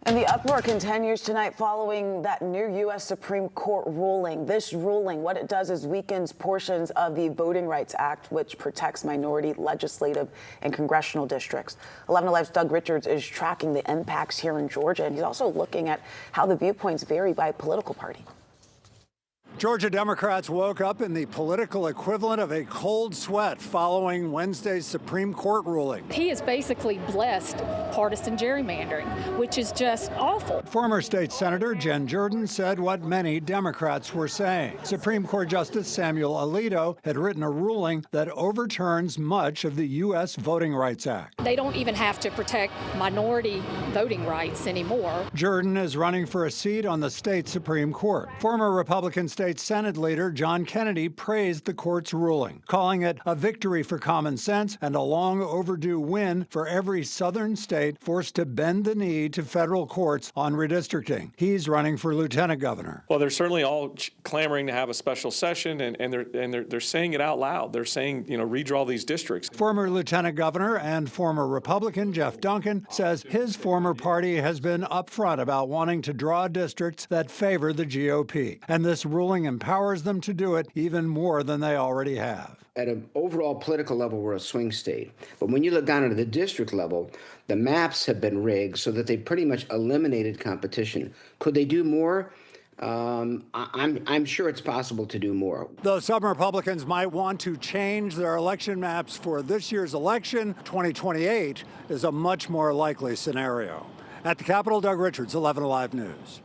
And the uproar continues tonight following that new U.S. Supreme Court ruling. This ruling, what it does is weakens portions of the Voting Rights Act, which protects minority legislative and congressional districts. 11 Alive's Doug Richards is tracking the impacts here in Georgia, and he's also looking at how the viewpoints vary by political party. Georgia Democrats woke up in the political equivalent of a cold sweat following Wednesday's Supreme Court ruling. He has basically blessed partisan gerrymandering, which is just awful. Former state senator Jen Jordan said what many Democrats were saying. Supreme Court Justice Samuel Alito had written a ruling that overturns much of the U.S. Voting Rights Act. They don't even have to protect minority voting rights anymore. Jordan is running for a seat on the state Supreme Court. Former Republican state Senate leader John Kennedy praised the court's ruling, calling it a victory for common sense and a long overdue win for every southern state forced to bend the knee to federal courts on redistricting. He's running for lieutenant governor. Well, they're certainly all clamoring to have a special session, and they're saying it out loud. They're saying, redraw these districts. Former lieutenant governor and former Republican Jeff Duncan says his former party has been upfront about wanting to draw districts that favor the GOP, and this ruling empowers them to do it even more than they already have. At an overall political level, we're a swing state. But when you look down at the district level, the maps have been rigged so that they pretty much eliminated competition. Could they do more? I'm sure it's possible to do more. Though some Republicans might want to change their election maps for this year's election, 2028 is a much more likely scenario. At the Capitol, Doug Richards, 11 Alive News.